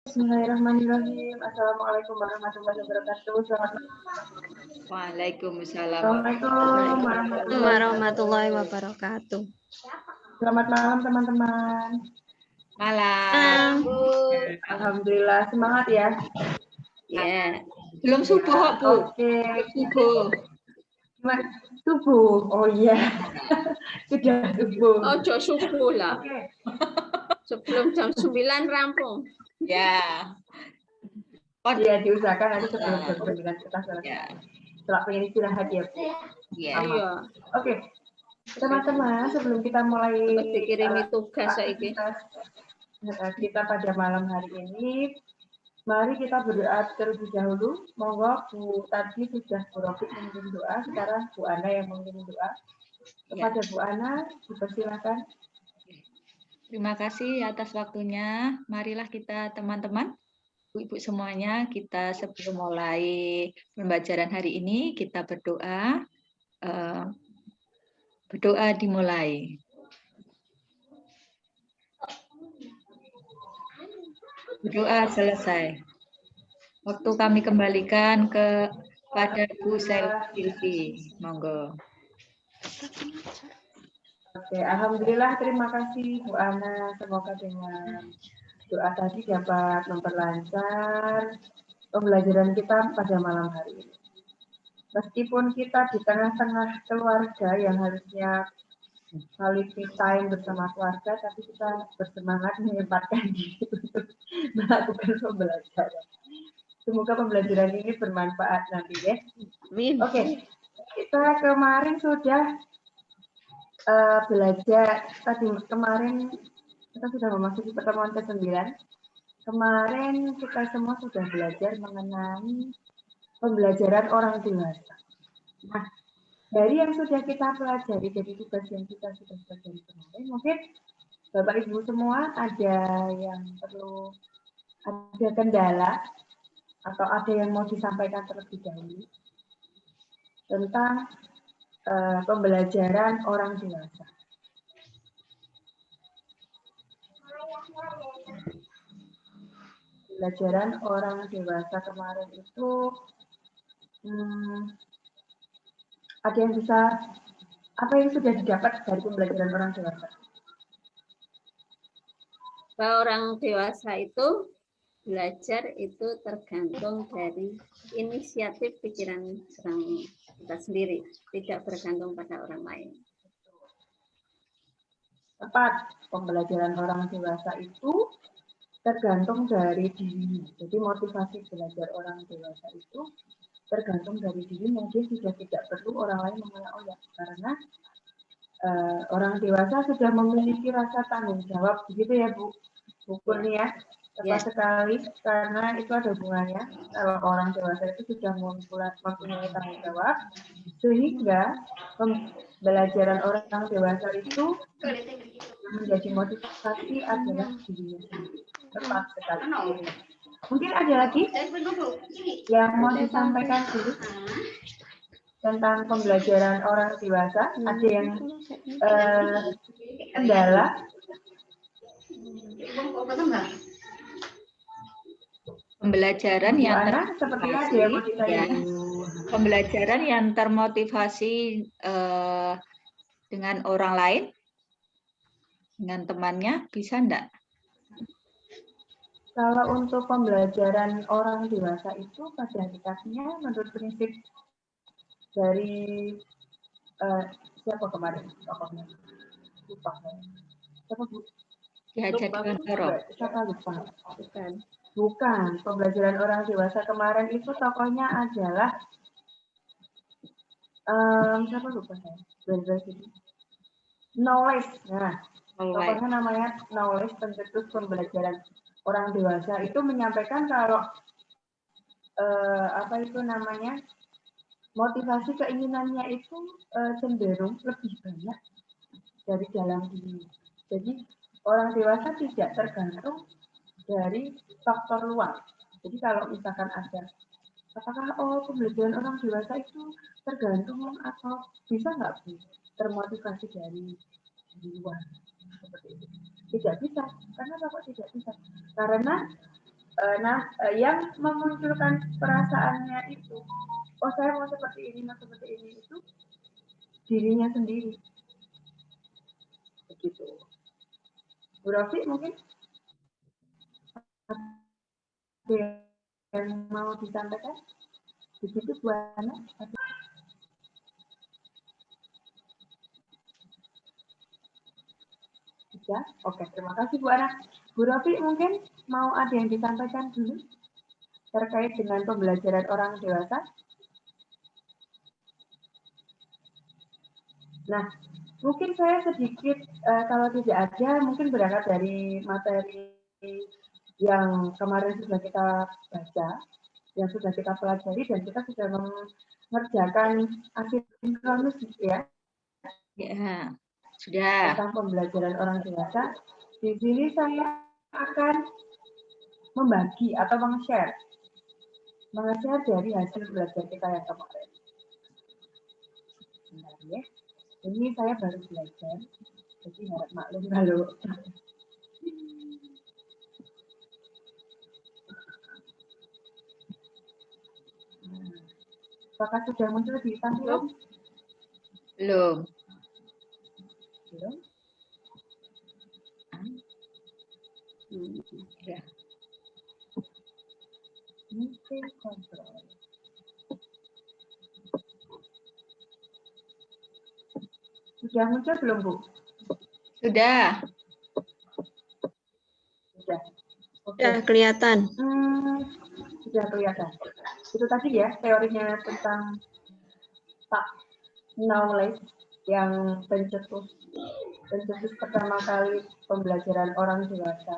Bismillahirrahmanirrahim. Assalamualaikum warahmatullahi wabarakatuh. Waalaikumsalam warahmatullahi wabarakatuh. Selamat malam teman-teman. Malam. Alhamdulillah semangat ya. Ya. Belum subuh, Bu. Oke. Subuh. Subuh. Oh iya. Sudah subuh. Ojo subuh lah. Oke. Sebelum jam 9 rampung. Ya. Iya, diusahakan nanti sebelum jam 9 kita selesai. Ya. Setelah pengen istirahat ya, Bu. Iya. Iya. Oke. Teman-teman, sebelum kita mulai Dikirimi tugas saiki. Kita pada malam hari ini, mari kita berdoa terlebih dahulu. Monggo Bu tadi sudah Bu Rofiq memimpin doa, sekarang Bu Ana yang memimpin doa. Kepada Bu Ana, dipersilakan. Terima kasih atas waktunya. Marilah kita teman-teman, ibu-ibu semuanya, kita sebelum mulai pembelajaran hari ini, kita berdoa. Berdoa dimulai. Berdoa selesai. Waktu kami kembalikan kepada Bu Selvi. Monggo. Oke, alhamdulillah terima kasih Bu Ana. Semoga dengan doa tadi dapat memperlancar pembelajaran kita pada malam hari ini. Meskipun kita di tengah-tengah keluarga yang harusnya quality time bersama keluarga, tapi kita bersemangat menyempatkan diri untuk melakukan pembelajaran. Semoga pembelajaran ini bermanfaat nanti ya. Oke, kita kemarin sudah belajar kemarin kita sudah memasuki pertemuan ke-9. Kemarin kita semua sudah belajar mengenai pembelajaran orang dewasa. Nah, dari yang sudah kita pelajari, dari tugas yang kita sudah pelajari kemarin, mungkin Bapak Ibu semua ada yang perlu, ada kendala atau ada yang mau disampaikan terlebih dahulu tentang pembelajaran orang dewasa. Pembelajaran orang dewasa kemarin itu ada yang bisa, apa yang sudah didapat dari pembelajaran orang dewasa? Bahwa orang dewasa itu belajar itu tergantung dari inisiatif pikiran kita sendiri, tidak bergantung pada orang lain. Tepat, pembelajaran orang dewasa itu tergantung dari diri. Jadi motivasi belajar orang dewasa itu tergantung dari dirinya. Dia sudah tidak perlu orang lain mengoyak-oyak karena orang dewasa sudah memiliki rasa tanggung jawab, begitu ya Bu Kurnia? Tepat sekali, karena itu ada hubungannya. Kalau orang dewasa itu sudah mempunyai tanggung jawab, sehingga pembelajaran orang dewasa itu menjadi motivasi adalah dirinya sendiri. Tepat sekali. Mungkin ada lagi yang mau disampaikan dulu tentang pembelajaran orang dewasa? Ada yang kendala? Pembelajaran Bu yang Ana, sepertinya ada yang mau ditanya. Pembelajaran yang termotivasi dengan orang lain, dengan temannya, bisa enggak? Kalau untuk pembelajaran orang dewasa itu pada hakikatnya menurut prinsip dari siapa kemarin tokohnya? Lupa. Siapa Bu? Dihajar Toro. Siapa lupa? Bukan. Pembelajaran orang dewasa kemarin itu tokohnya adalah siapa lupa saya? Knowledge. Nah, tokohnya namanya Knowledge, pencetus pembelajaran orang dewasa itu menyampaikan kalau apa itu namanya, motivasi keinginannya itu cenderung lebih banyak dari dalam diri. Jadi orang dewasa tidak tergantung dari faktor luar. Jadi kalau misalkan ada, apakah pembelajaran orang dewasa itu tergantung atau bisa nggak termotivasi dari luar seperti itu? Tidak bisa. Karena apa kok tidak bisa? Karena yang memunculkan perasaannya itu, oh saya mau seperti ini, mau seperti ini, itu dirinya sendiri. Begitu. Bu Rofi mungkin yang mau disampaikan? Begitu Bu Ana. Ya, oke, terima kasih Bu Ana. Bu Rofi mungkin mau ada yang disampaikan dulu terkait dengan pembelajaran orang dewasa. Nah, mungkin saya sedikit kalau tidak ada mungkin berangkat dari materi yang kemarin sudah kita baca, yang sudah kita pelajari dan kita sudah mengerjakan asinkronus ya. Ya, sudah. Tentang pembelajaran orang dewasa. Di sini saya akan membagi atau meng-share dari hasil belajar kita yang kemarin. Bentar ya. Ini saya baru belajar, jadi harap maklum kalau apakah sudah muncul di tampilan? Belum. Belum. Ya. Meeting control. Sudah muncul belum, Bu? Sudah. Sudah. Oke. Sudah kelihatan. Sudah kelihatan. Itu tadi ya teorinya tentang tak knowledge yang pencetus pertama kali pembelajaran orang dewasa.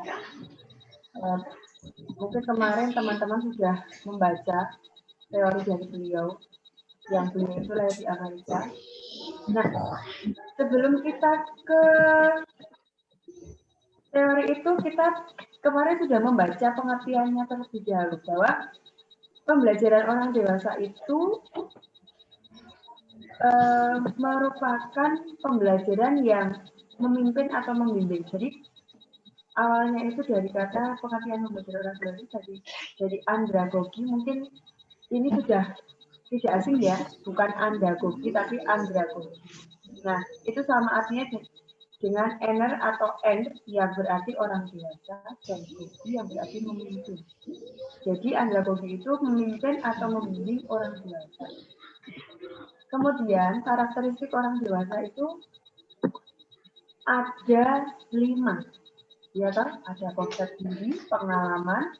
Mungkin kemarin teman-teman sudah membaca teori dari beliau yang beliau itu lahir di Amerika. Nah, sebelum kita ke teori itu, kita kemarin sudah membaca pengertiannya terlebih dahulu bahwa pembelajaran orang dewasa itu merupakan pembelajaran yang memimpin atau membimbing. Jadi awalnya itu dari kata pengertian pembelajaran orang dewasa dari andragogi, mungkin ini sudah tidak asing ya, bukan andragogi tapi andragogi. Nah, itu sama artinya dengan ener atau end yang berarti orang dewasa dan gogi yang berarti memimpin. Jadi andragogi itu memimpin atau membimbing orang dewasa. Kemudian karakteristik orang dewasa itu ada 5, ya kan? Ada konsep diri, pengalaman,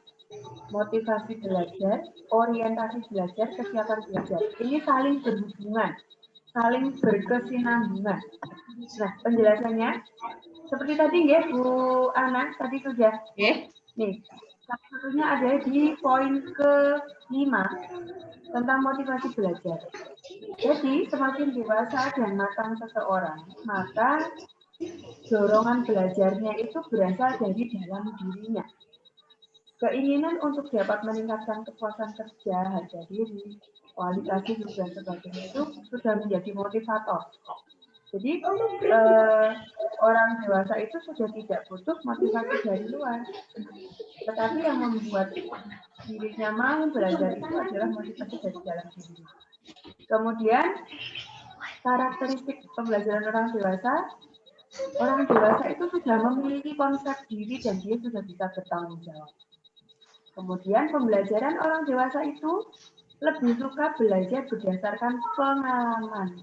motivasi belajar, orientasi belajar, kesiapan belajar. Ini saling berhubungan, saling berkesinambungan. Nah, penjelasannya seperti tadi ya, Bu Ana, tadi sudah. Nih, salah satunya ada di poin ke-5 tentang motivasi belajar. Jadi, semakin dewasa dan matang seseorang, maka dorongan belajarnya itu berasal dari dalam dirinya. Keinginan untuk dapat meningkatkan kepuasan kerja, harga diri, kualitas hidup, dan sebagainya itu sudah menjadi motivator. Jadi, orang dewasa itu sudah tidak butuh motivasi dari luar. Tetapi yang membuat dirinya mau belajar itu adalah motivasi dari dalam diri. Kemudian, karakteristik pembelajaran orang dewasa itu sudah memiliki konsep diri dan dia sudah bisa bertanggung jawab. Kemudian pembelajaran orang dewasa itu lebih suka belajar berdasarkan pengalaman.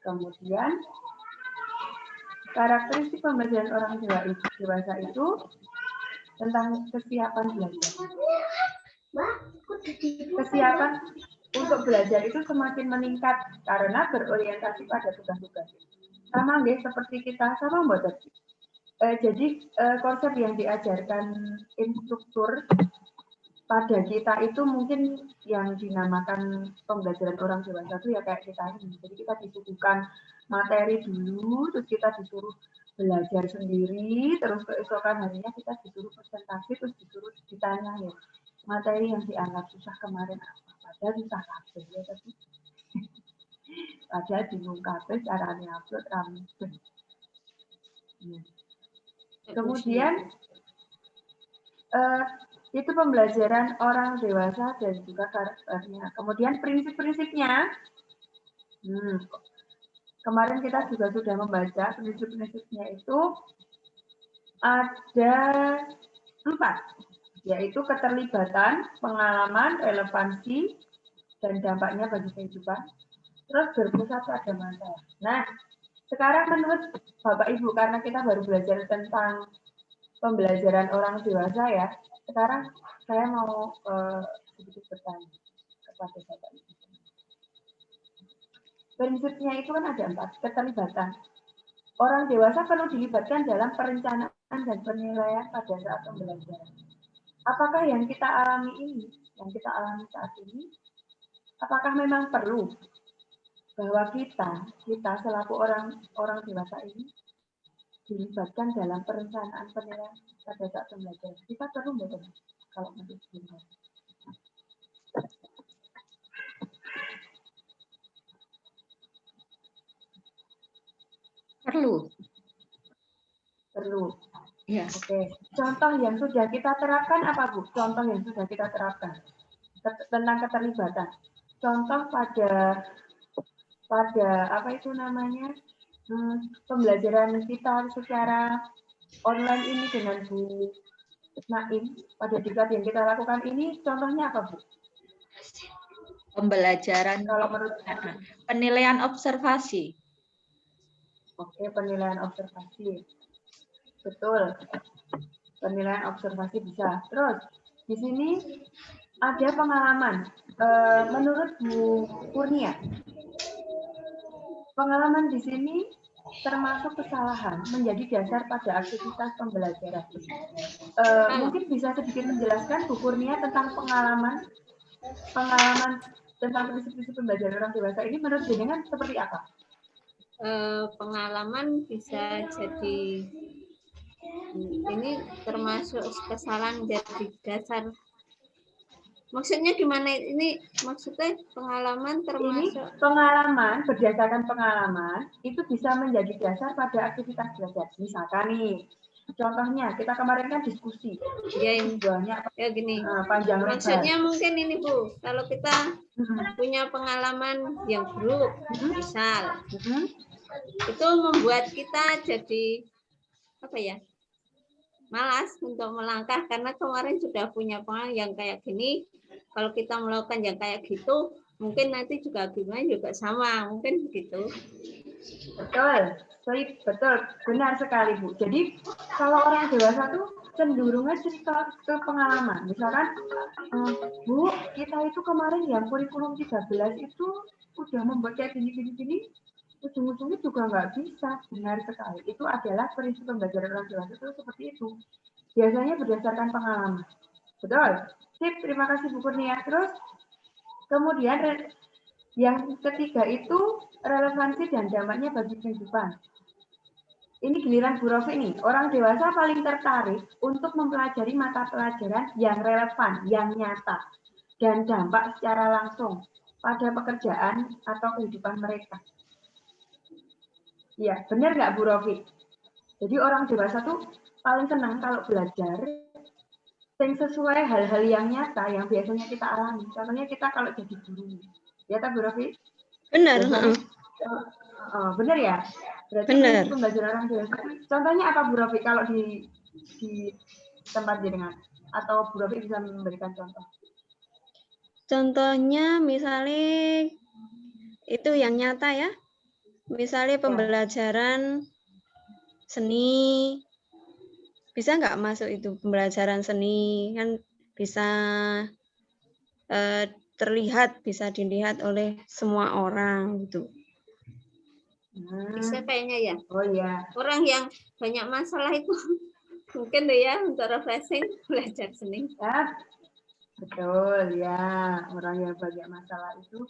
Kemudian karakteristik pembelajaran orang dewasa itu tentang kesiapan belajar. Kesiapan untuk belajar itu semakin meningkat karena berorientasi pada tugas-tugas. Sama deh seperti kita sama Mbak. Jadi konsep yang diajarkan instruktur pada kita itu mungkin yang dinamakan pembelajaran orang dewasa itu ya kayak kita ini. Jadi kita disuguhkan materi dulu, terus kita disuruh belajar sendiri, terus keesokan harinya kita disuruh presentasi, terus disuruh ditanya ya materi yang dianggap susah kemarin apa. Padahal susah kabeh ya tapi padahal bingung kabeh caranya upload ramen. Kemudian Itu pembelajaran orang dewasa dan juga karakternya. Kemudian prinsip-prinsipnya, kemarin kita juga sudah membaca prinsip-prinsipnya itu ada 4, yaitu keterlibatan, pengalaman, relevansi, dan dampaknya bagi kehidupan. Terus berpusat pada masalah. Nah, sekarang menurut Bapak Ibu, karena kita baru belajar tentang pembelajaran orang dewasa ya, sekarang saya mau sedikit bertanya kepada Bapak Ibu. Prinsipnya itu kan ada 4, keterlibatan. Orang dewasa perlu dilibatkan dalam perencanaan dan penilaian pada saat pembelajaran. Apakah yang kita alami ini, yang kita alami saat ini, apakah memang perlu bahwa kita selaku orang dewasa ini dilibatkan dalam perencanaan penilaian pada saat pembelajaran? Kita perlu betul kalau menurut kita. Perlu. Ya. Oke. Contoh yang sudah kita terapkan apa, Bu? Contoh yang sudah kita terapkan tentang keterlibatan. Contoh pada apa itu namanya, pembelajaran kita secara online ini dengan Bu Naim pada diklat yang kita lakukan ini, contohnya apa, Bu? Pembelajaran kalau menurut penilaian observasi. Oke, penilaian observasi. Betul. Penilaian observasi bisa. Terus di sini ada pengalaman. Menurut Bu Kurnia, pengalaman di sini termasuk kesalahan menjadi dasar pada aktivitas pembelajaran. Mungkin bisa sedikit menjelaskan Bu Kurnia tentang pengalaman tentang prinsip-prinsip pembelajaran orang dewasa ini menurut jenengan seperti apa? Pengalaman bisa jadi ini termasuk kesalahan jadi dasar. Maksudnya gimana ini? Maksudnya pengalaman termasuk ini pengalaman, berdasarkan pengalaman itu bisa menjadi dasar pada aktivitas belajar. Misalkan nih, contohnya kita kemarin kan diskusi. Ya ini banyak ya gini. Panjang Maksudnya lebar. mungkin ini Bu, kalau kita punya pengalaman yang buruk, misal itu membuat kita jadi apa ya? Malas untuk melangkah karena kemarin sudah punya pengalaman yang kayak gini. Kalau kita melakukan yang kayak gitu, mungkin nanti juga gimana juga sama, mungkin begitu. Betul, benar sekali Bu. Jadi kalau orang dewasa tuh cenderungnya cerita ke pengalaman. Misalkan, Bu, kita itu kemarin yang kurikulum 13 itu udah membuat kayak gini, ujung-ujungnya juga nggak bisa. Benar sekali. Itu adalah prinsip pembelajaran orang dewasa itu seperti itu. Biasanya berdasarkan pengalaman. Betul. Sip, terima kasih Bu Kurnia. Terus kemudian yang ketiga itu relevansi dan dampaknya bagi kehidupan. Ini giliran Bu Rofi nih. Orang dewasa paling tertarik untuk mempelajari mata pelajaran yang relevan, yang nyata, dan dampak secara langsung pada pekerjaan atau kehidupan mereka. Iya, benar nggak Bu Rofi? Jadi orang dewasa tuh paling senang kalau belajar yang sesuai hal-hal yang nyata yang biasanya kita alami. Contohnya kita kalau jadi guru. Ya tak Bu Rofi? Benar. Benar ya? Berarti benar. Pembelajaran orang dewasa. Contohnya apa Bu Rofi kalau di tempat jenengan? Atau Bu Rofi bisa memberikan contoh? Contohnya misalnya itu yang nyata ya. Misalnya pembelajaran seni. Bisa nggak masuk itu pembelajaran seni? Kan bisa terlihat, bisa dilihat oleh semua orang gitu. Bisa kayaknya ya. Oh iya. Orang yang banyak masalah itu mungkin deh ya untuk refreshing belajar seni. Ya, betul ya. Orang yang banyak masalah itu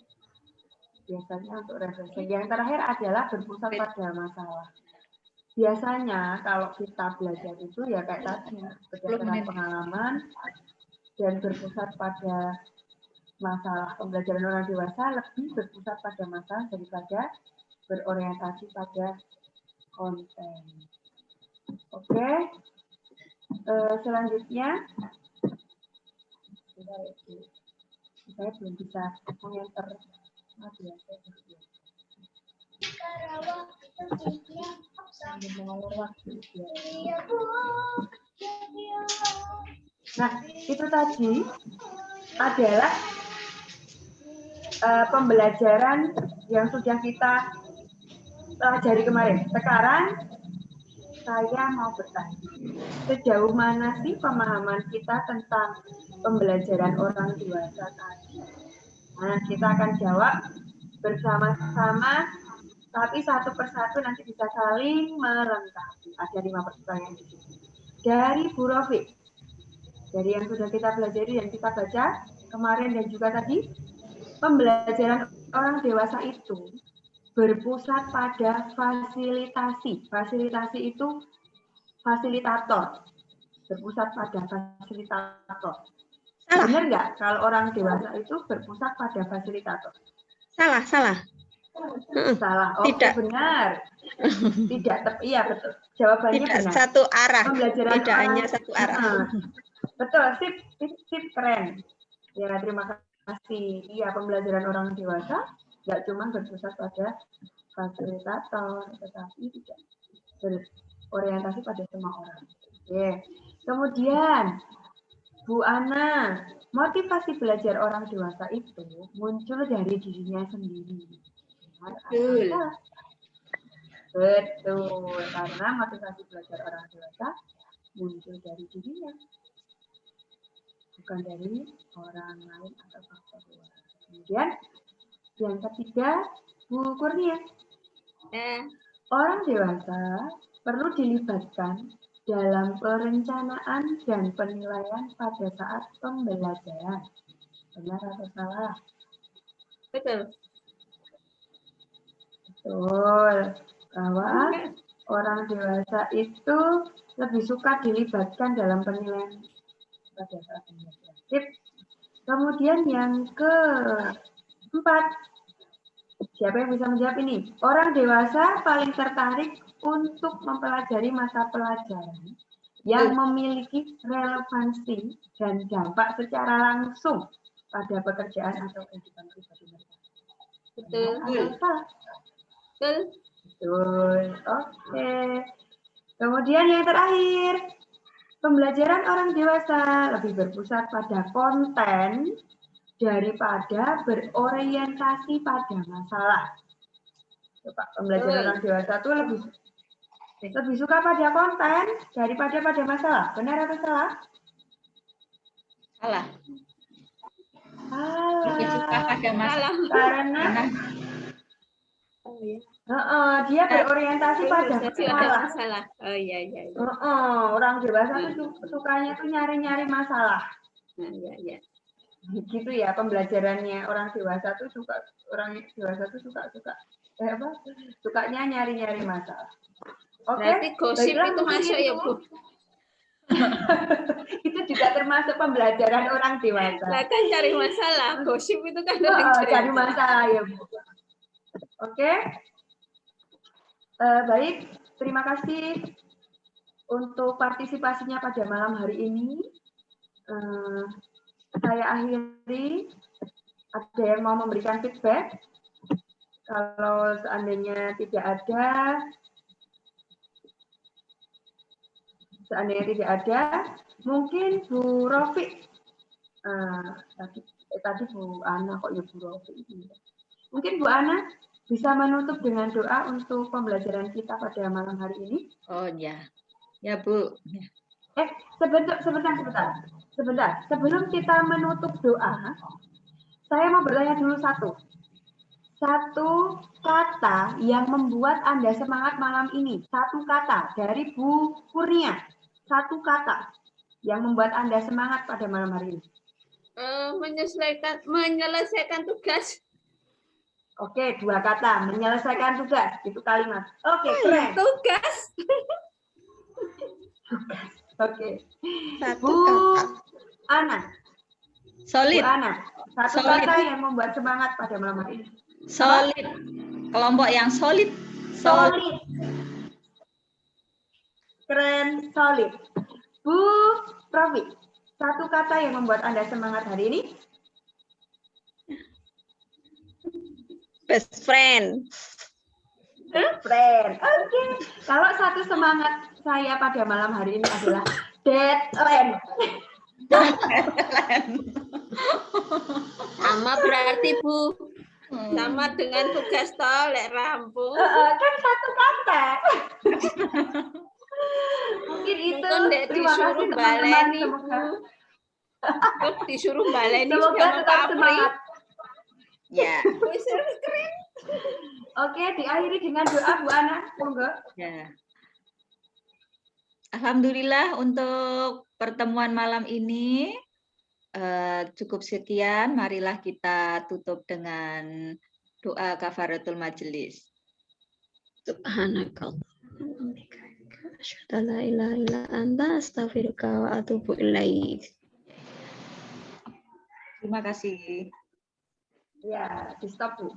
biasanya untuk refreshing. Yang terakhir adalah berpusat pada masalah. Biasanya kalau kita belajar itu ya kayak tadi berdasarkan pengalaman dan berpusat pada masalah. Pembelajaran orang dewasa lebih berpusat pada masalah daripada berorientasi pada konten. Oke. Selanjutnya, saya belum bisa mengenter. Nah, itu tadi adalah pembelajaran yang sudah kita pelajari kemarin. Sekarang saya mau bertanya, sejauh mana sih pemahaman kita tentang pembelajaran orang dewasa tadi? Nah, kita akan jawab bersama-sama, tapi satu persatu nanti bisa saling melengkapi. Ada 5 pertanyaan di sini. Dari Bu Rofi, dari yang sudah kita pelajari dan kita baca kemarin dan juga tadi, pembelajaran orang dewasa itu berpusat pada fasilitasi. Fasilitasi itu fasilitator. Berpusat pada fasilitator. Salah. Benar nggak kalau orang dewasa itu berpusat pada fasilitator? Salah. Salah. Oke, Tidak. Benar. Tidak. Iya, betul. Jawabannya Tidak benar. satu arah. Pembelajaran Tidak hanya satu arah. Betul. Sip, keren. Ya, terima kasih. Iya, pembelajaran orang dewasa nggak cuma berpusat pada fasilitator, tetapi tidak berorientasi pada semua orang. Oke. Kemudian, Bu Ana, motivasi belajar orang dewasa itu muncul dari dirinya sendiri. Betul. Betul, karena motivasi belajar orang dewasa muncul dari dirinya, bukan dari orang lain atau faktor luar. Kemudian yang ketiga, Bu Kurnia, orang dewasa perlu dilibatkan dalam perencanaan dan penilaian pada saat pembelajaran. Benar atau salah? Betul. Betul. Bahwa orang dewasa itu lebih suka dilibatkan dalam penilaian pada saat pembelajaran. Kemudian yang keempat, siapa yang bisa menjawab ini? Orang dewasa paling tertarik untuk mempelajari masa pelajaran yang memiliki relevansi dan dampak secara langsung pada pekerjaan atau kehidupan pribadi mereka. Betul. Betul. Betul. Oke. Kemudian yang terakhir, pembelajaran orang dewasa lebih berpusat pada konten daripada berorientasi pada masalah. Coba, pembelajaran orang dewasa itu lebih suka pada konten daripada pada masalah. Benar atau salah? Salah. Salah. Lebih suka pada masalah. Karena dia berorientasi pada masalah. Oh iya. Orang dewasa tuh sukanya tuh nyari-nyari masalah. Nah, iya. Gitu ya pembelajarannya orang dewasa tuh suka sukanya nyari-nyari masalah. Oke. Berarti gosip itu masuk ya, Bu. Itu juga termasuk pembelajaran orang dewasa. Lah kan cari masalah, gosip itu kan cari masalah ya, Bu. Oke. Baik, terima kasih untuk partisipasinya pada malam hari ini. Saya akhiri. Ada yang mau memberikan feedback? Kalau seandainya tidak ada, mungkin Bu Rofi. Tadi Bu Ana kok ya Bu Rofi. Mungkin Bu Ana bisa menutup dengan doa untuk pembelajaran kita pada malam hari ini. Oh ya, ya Bu. Sebentar. Sebelum kita menutup doa, saya mau bertanya dulu satu kata yang membuat Anda semangat malam ini. Satu kata dari Bu Kurnia. Satu kata yang membuat Anda semangat pada malam hari ini. Menyelesaikan tugas. Oke, 2 kata. Menyelesaikan tugas. Itu kalimat. Oke, keren. Tugas. Oke. Satu Bu kata. Ana. Solid. Bu Ana. Satu kata yang membuat semangat pada malam hari ini. Solid. Kelompok yang solid. Solid. Keren, solid. Bu Profi, satu kata yang membuat Anda semangat hari ini? Best friend. Friend. Oke. Kalau satu semangat saya pada malam hari ini adalah deadline. Sama berarti Bu. Sama dengan tugas tolek rampung. Kan satu kata. Mungkin itu. Mungkin Dek Terima kasih disuruh teman-teman. baleni, Semoga, Bu. Disuruh baleni semoga sama tetap Papri. semangat. Ya. Oke, diakhiri dengan doa Bu Ana. Monggo. Ya. Alhamdulillah untuk pertemuan malam ini cukup sekian. Marilah kita tutup dengan doa kafaratul majelis. Subhanakal. Asyhadu an la ilaha illa anta astaghfiruka wa atubu ilaik. Terima kasih. Ya, di stop Bu.